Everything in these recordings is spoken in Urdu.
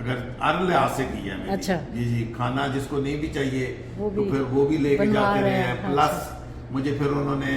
اگر ہر لحاظ سے کی ہے میں نے. اچھا. جی کھانا جس کو نہیں بھی چاہیے وہ تو بھی پھر وہ بھی لے کے بنوا جاتے رہے رہے ہیں. ہیں. پلس مجھے پھر انہوں نے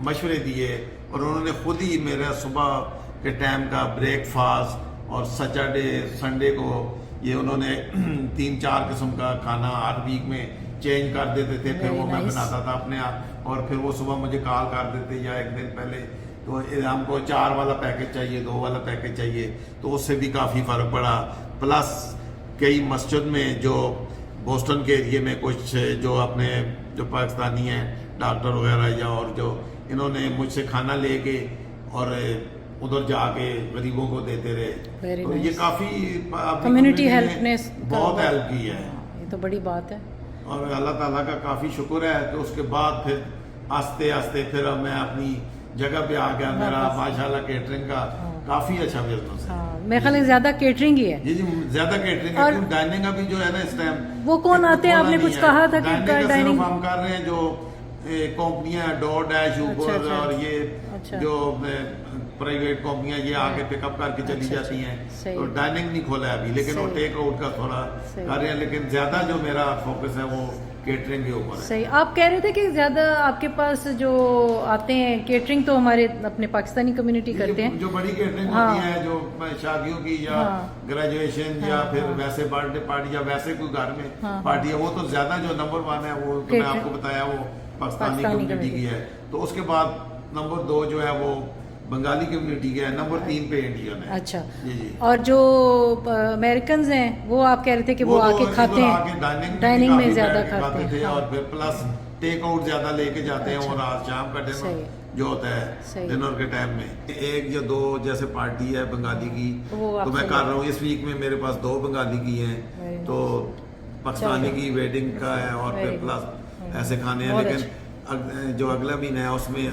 مشورے دیے اور انہوں نے خود ہی میرا صبح کے ٹائم کا بریک فاسٹ اور سیٹرڈے سنڈے کو یہ انہوں نے 3-4 قسم کا کھانا ہر ویک میں چینج کر دیتے تھے. پھر وہ میں بناتا تھا اپنے آپ اور پھر وہ صبح مجھے کال کر دیتے یا ایک دن پہلے تو ہم کو 4 والا پیکج چاہیے 2 والا پیکج چاہیے. تو اس سے بھی کافی فرق پڑا. پلس کئی مسجد میں جو بوسٹن کے ایریے میں کچھ جو اپنے جو پاکستانی ہیں ڈاکٹر وغیرہ یا اور جو انہوں نے مجھ سے کھانا لے کے اور ادھر جا کے غریبوں کو دیتے رہے. تو یہ کافی کمیونٹی ہیلپ نے بہت ہیلپ کی ہے. یہ تو بڑی بات ہے اور اللہ تعالیٰ کا کافی شکر ہے. تو اس کے بعد پھر آہستے آہستے پھر میں اپنی جگہ پہ آ گیا. میرا ماشاءاللہ کیٹرنگ کا کافی اچھا بزنس ہے. میرے خیال زیادہ کیٹرنگ ہی ہے. جی زیادہ کیٹرنگ ہے. ڈائننگ ابھی جو ہے نا اس ٹائم وہ کون آتے ہیں آپ نے کچھ کہا تھا کہ ڈائننگ ہم کر رہے ہیں جو کمپنیاں ڈور ڈیش اوبر اور یہ جو پرائیویٹ کمپنیاں یہ آگے پک اپ کر کے چلی جاتی ہیں. تو ڈائننگ نہیں کھولا ہے ابھی لیکن وہ ٹیک آؤٹ کا تھوڑا کر رہے ہیں. لیکن زیادہ جو میرا فوکس ہے وہ کیٹرنگ کے اوپر ہے. صحیح. آپ کہہ رہے تھے کہ زیادہ آپ کے پاس جو آتے ہیں کیٹرنگ تو ہمارے اپنے پاکستانی کمیونٹی کرتے ہیں. جو بڑی کیٹرنگ ہوتی ہے جو شادیوں کی یا گریجویشن یا پھر ویسے برتھ ڈے پارٹی یا ویسے کوئی گھر میں پارٹی ہے وہ تو زیادہ جو نمبر 1 ہے وہ میں آپ کو بتایا وہ پاکستانی کمیونٹی کی ہے. تو اس کے بعد نمبر 2 جو ہے وہ بنگالی کمیونٹی کا ہے. نمبر 3 پہ انڈین ہے. اچھا. جی اور جو امریکنز ہیں وہ آپ کہہ رہے تھے کہ وہ آ کے کھاتے ہیں ڈائننگ میں زیادہ کھاتے ہیں اور پھر پلس ٹیک آؤٹ زیادہ لے کے جاتے ہیں. اور رات شام کا ڈنر جو ہوتا ہے ڈنر کے ٹائم میں 1 یا 2 جیسے پارٹی ہے بنگالی کی تو میں کر رہا ہوں. اس ویک میں میرے پاس 2 بنگالی کی ہیں تو پاکستانی کی ویڈنگ کا ہے اور پھر پلس ایسے کھانے ہیں. لیکن جو اگلا مہینہ ہے اس میں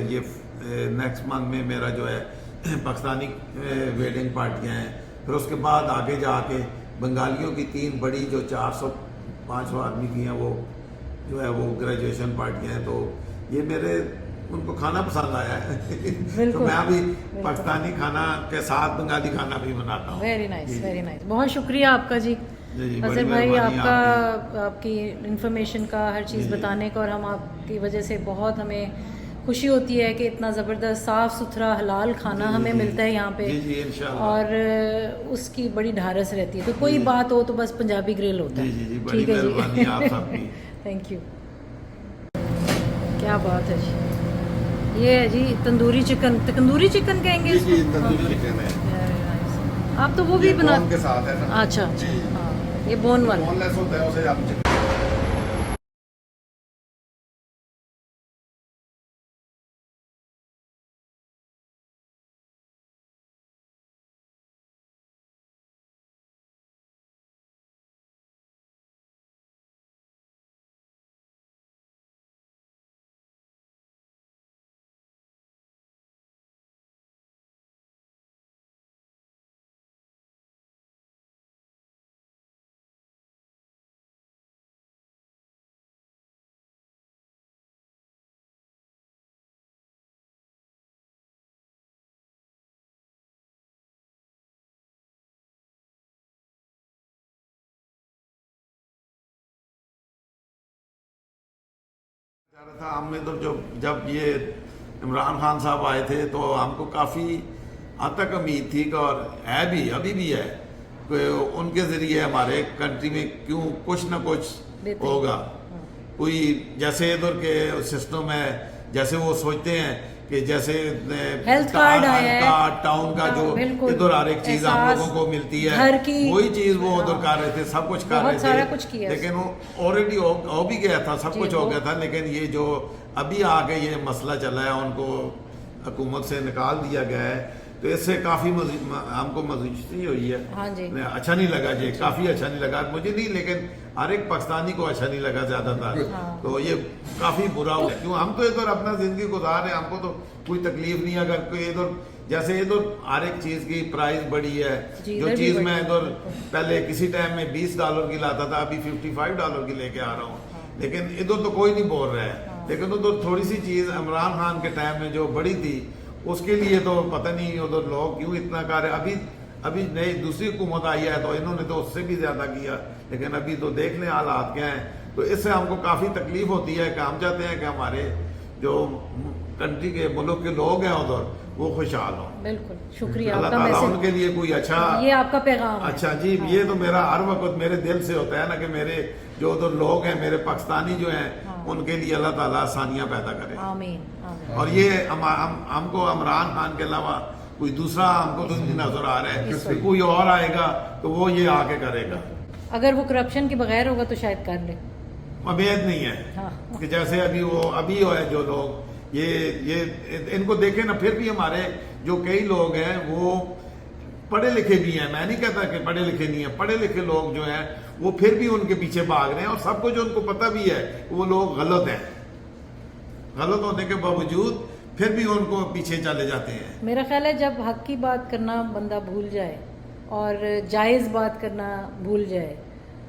یہ نیکسٹ منتھ میں میرا جو ہے پاکستانی ویڈنگ پارٹیاں ہیں. پھر اس کے بعد آگے جا کے بنگالیوں کی 3 بڑی جو 400-500 آدمی کی ہیں وہ جو ہے وہ گریجویشن پارٹیاں ہیں. تو یہ میرے ان کو کھانا پسند آیا ہے تو میں ابھی پاکستانی کھانا کے ساتھ بنگالی کھانا بھی بناتا ہوں. Very nice very nice. بہت شکریہ آپ کا جی اظہر بھائی آپ کی انفارمیشن کا ہر چیز بتانے کا. اور ہم آپ کی وجہ سے بہت ہمیں خوشی ہوتی ہے کہ اتنا زبردست صاف ستھرا حلال کھانا ہمیں ملتا ہے یہاں پہ اور اس کی بڑی ڈھارس رہتی ہے. تو کوئی بات ہو تو بس پنجابی گرل ہوتا ہے. ٹھیک ہے جی تھینک یو. کیا بات ہے جی. یہ ہے جی تندوری چکن. تندوری چکن کہیں گے جی تندوری چکن ہے. آپ تو وہ بھی بنا کے ساتھ ہے. اچھا یہ بون والا بون لیس ہوتا ہے اسے آپ تھا. ہم نے تو جب یہ عمران خان صاحب آئے تھے تو ہم کو کافی حد تک امید تھی کہ اور ہے بھی ابھی بھی ہے کہ ان کے ذریعے ہمارے کنٹری میں کیوں کچھ نہ کچھ ہوگا. کوئی جیسے ادھر کے سسٹم ہے جیسے وہ سوچتے ہیں کہ جیسے ہیلتھ کارڈ ٹاؤن کا جو ادھر ہر ایک چیز ہم لوگوں کو ملتی ہے وہی چیز وہ ادھر کر رہے تھے. سب کچھ کر رہے تھے لیکن وہ آلریڈی ہو بھی گیا تھا. سب کچھ ہو گیا تھا. لیکن یہ جو ابھی آگے یہ مسئلہ چلا ہے ان کو حکومت سے نکال دیا گیا ہے تو اس سے کافی ہم کو مایوسی ہوئی ہے. اچھا نہیں لگا جی. کافی اچھا نہیں لگا مجھے نہیں لیکن ہر ایک پاکستانی کو اچھا نہیں لگا زیادہ تر. تو یہ کافی برا ہوا کیوں ہم تو ادھر اپنا زندگی گزار رہے ہیں. ہم کو تو کوئی تکلیف نہیں. اگر کوئی ادھر جیسے ادھر ہر ایک چیز کی پرائز بڑی ہے. جو چیز میں ادھر پہلے کسی ٹائم میں $20 کی لاتا تھا ابھی $55 کی لے کے آ رہا ہوں. لیکن ادھر تو کوئی نہیں بول رہا ہے. لیکن ادھر تھوڑی سی چیز عمران خان کے ٹائم میں جو بڑی تھی اس کے لیے تو پتہ نہیں ادھر لوگ کیوں اتنا کر رہے. ابھی ابھی نئی دوسری حکومت آئی ہے تو انہوں نے تو اس سے بھی زیادہ کیا، لیکن ابھی تو دیکھ لیں حالات کیا ہیں. تو اس سے ہم کو کافی تکلیف ہوتی ہے کہ ہم چاہتے ہیں کہ ہمارے جو کنٹری کے ملک کے لوگ ہیں ادھر وہ خوشحال ہوں. بالکل شکریہ اللہ آپ کا تعالیٰ ان میسج، کے لیے کوئی اچھا، یہ آپ کا پیغام ہے. اچھا جی یہ تو میرا ہر وقت میرے دل سے ہوتا ہے نا کہ میرے جو ادھر لوگ ہیں میرے پاکستانی جو ہیں ان کے لیے اللہ تعالیٰ آسانیاں پیدا کرے. آمین آمین. اور یہ ہم کو عمران خان کے علاوہ کوئی دوسرا ہم کو تو نہیں نظر آ رہا ہے کہ کوئی اور آئے گا تو وہ یہ آ کے کرے گا. اگر وہ کرپشن کے بغیر ہوگا تو شاید کر لے. امید نہیں ہے ہاں. کہ جیسے ابھی ہے جو لوگ یہ ان کو دیکھیں نا، پھر بھی ہمارے جو کئی لوگ ہیں وہ پڑھے لکھے بھی ہیں، میں نہیں کہتا کہ پڑھے لکھے نہیں ہیں، پڑھے لکھے لوگ جو ہیں وہ پھر بھی ان کے پیچھے بھاگ رہے ہیں، اور سب کو جو ان کو پتہ بھی ہے وہ لوگ غلط ہیں، غلط ہونے کے باوجود پھر بھی ان کو پیچھے چلے جاتے ہیں. میرا خیال ہے جب حق کی بات کرنا بندہ بھول جائے اور جائز بات کرنا بھول جائے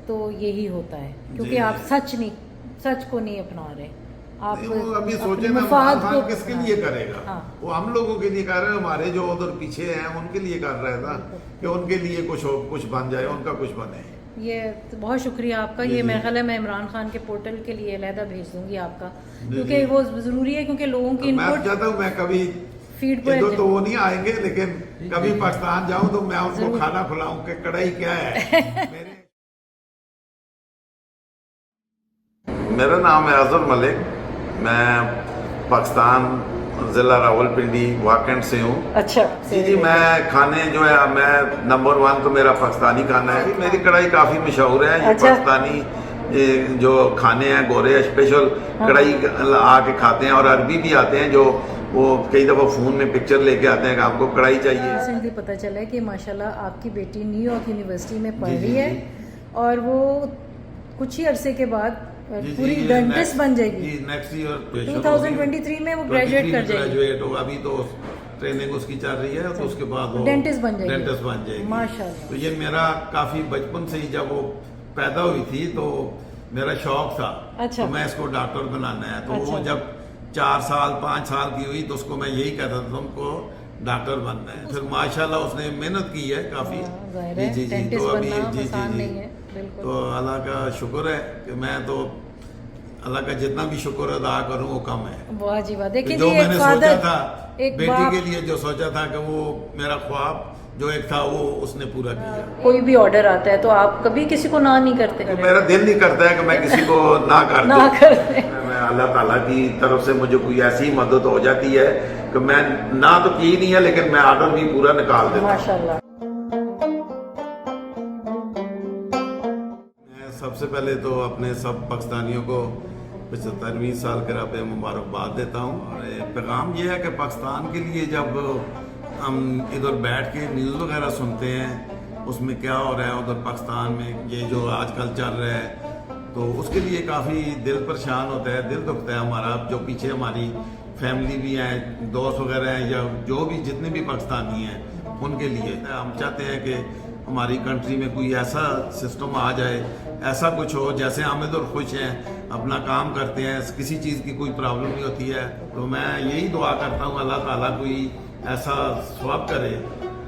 تو یہی ہوتا ہے، کیونکہ آپ سچ کو نہیں اپنا رہے. آپ وہ ابھی اپنے سوچے نا مفاد عمران کو خان کس کے لیے کرے گا؟ ہاں. وہ ہم لوگوں کے لیے کر رہے ہیں، ہمارے جو ادھر پیچھے ہیں ان کے لیے کر رہا تھا کہ ان کے لیے کچھ بن جائے، ان کا کچھ بنے. یہ بہت شکریہ آپ کا. یہ میرا خیال ہے میں عمران خان کے پورٹل کے لیے علیحدہ بھیج دوں گی آپ کا، کیونکہ وہ ضروری ہے، کیونکہ لوگوں کی میں انپٹ چاہتا ہوں میں کبھی فیڈ ادھر تو وہ نہیں آئیں گے، لیکن کبھی پاکستان جاؤں تو میں ان کو کھانا کھلاؤں کہ کڑھائی کیا ہے. میرا نام ہے اظہر ملک، میں پاکستان ضلع راولپنڈی واکنڈ سے ہوں. اچھا جی میں کھانے جو ہے میں نمبر 1 تو میرا پاکستانی کھانا ہے. میری کڑھائی کافی مشہور ہے. یہ پاکستانی جو کھانے ہیں گورے اسپیشل کڑھائی آ کے کھاتے ہیں، اور عربی بھی آتے ہیں جو وہ کئی دفعہ فون میں پکچر لے کے آتے ہیں کہ آپ کو کڑھائی چاہیے. ریسنٹلی پتہ چلا ہے کہ ماشاءاللہ آپ کی بیٹی نیو یارک یونیورسٹی میں پڑھ رہی ہے اور وہ کچھ ہی عرصے کے بعد پوری ڈینٹسٹ بن جائے گی. نیکسٹ ایئر 2023 میں وہ گریجویٹ کر جائے گی. ابھی تو ٹریننگ اس کی چل رہی ہے تو اس کے بعد وہ ڈینٹسٹ بن جائے گی. ماشاءاللہ. تو یہ میرا کافی بچپن سے ہی جب وہ پیدا ہوئی تھی تو میرا شوق تھا تو میں اس کو ڈاکٹر بنانا ہے. تو وہ جب 4 سال 5 سال کی ہوئی تو اس کو میں یہی کہتا تھا تم کو ڈاکٹر بننا ہے. پھر ماشاءاللہ اس نے محنت کی ہے کافی. جی تو ابھی تو اللہ کا شکر ہے کہ میں تو اللہ کا جتنا بھی شکر ادا کروں وہ کم ہے. واہ جی واہ. دیکھیں جو میں نے سوچا تھا بیٹی باپ کے لیے جو سوچا تھا کہ وہ میرا خواب جو ایک تھا وہ اس نے پورا کیا. کوئی بھی آرڈر آتا ہے تو آپ کبھی کسی کو نہ نہیں کرتے؟ میرا دل نہیں کرتا ہے کہ میں کسی کو نہ کر دوں. میں اللہ تعالیٰ کی طرف سے مجھے کوئی ایسی مدد ہو جاتی ہے کہ میں نہ تو کی نہیں ہے لیکن میں آرڈر بھی پورا نکال دیتا ہوں. ماشاءاللہ. میں سب سے پہلے تو اپنے سب پاکستانیوں کو 75ویں سالگرہ پہ مبارکباد دیتا ہوں. اور پیغام یہ ہے کہ پاکستان کے لیے جب ہم ادھر بیٹھ کے نیوز وغیرہ سنتے ہیں اس میں کیا ہو رہا ہے ادھر پاکستان میں، یہ جو آج کل چل رہا ہے، تو اس کے لیے کافی دل پریشان ہوتا ہے، دل دکھتا ہے ہمارا. جو پیچھے ہماری فیملی بھی ہیں، دوست وغیرہ ہیں، یا جو بھی جتنے بھی پاکستانی ہیں ان کے لیے ہم چاہتے ہیں کہ ہماری کنٹری میں کوئی ایسا سسٹم آ جائے، ایسا کچھ ہو جیسے ہم ادھر خوش ہیں، اپنا کام کرتے ہیں، کسی چیز کی کوئی پرابلم نہیں ہوتی ہے. تو میں یہی دعا کرتا ہوں اللہ تعالیٰ کوئی ایسا سواب کرے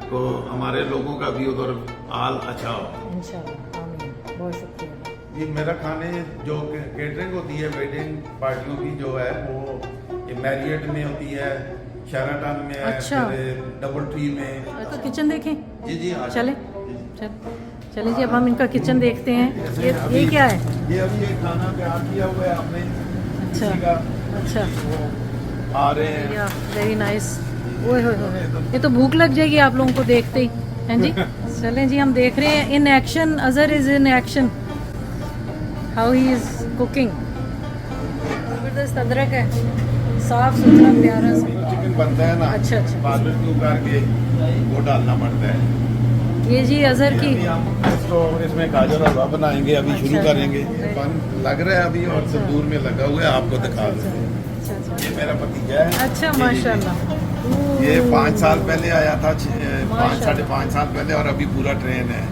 تو ہمارے لوگوں کا بھی ادھر حال اچھا ہو. انشاءاللہ آمین. بہت شکریہ. یہ میرا کھانے جو کیٹرنگ ہوتی ہے ویڈنگ پارٹیوں کی جو ہے وہ میریٹ میں ہوتی ہے، شیراٹن میں ہے، پھر ڈبل ٹری میں. کچن دیکھیں. جی چلیں چلیں جی اب ہم ان کا کچن دیکھتے ہیں. یہ کیا ہے؟ یہ ابھی ایک کھانا تیار کیا ہوا ہے ہم نے. اچھا آ رہے ہیں. Very nice. یہ تو بھوک لگ جائے گی آپ لوگوں کو دیکھتے ہی. ہیں جی چلیں جی ہم دیکھ رہے ہیں in action. Azhar is in action how he is cooking. زبردست ادرک ہے، صاف ستھرا پیارا سا چکن بنتا ہے نا. اچھا باربیکیو کر کے وہ ڈالنا پڑتا ہے. یہ جی اظہر کی اس میں گاجر حلوہ بنائیں گے، ابھی شروع کریں گے. لگ رہا ہے ابھی اور تندور میں لگا ہوا ہے، آپ کو دکھا دیں. یہ میرا بھتیجا ہے. اچھا ماشاءاللہ. یہ 5 سال پہلے آیا تھا، 5.5 سال پہلے، اور ابھی پورا ٹرین ہے.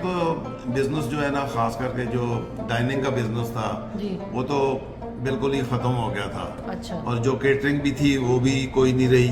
تو بزنس جو ہے نا خاص کر کے جو ڈائننگ کا بزنس تھا وہ تو بالکل ہی ختم ہو گیا تھا. اور جو کیٹرنگ بھی تھی وہ بھی کوئی نہیں رہی.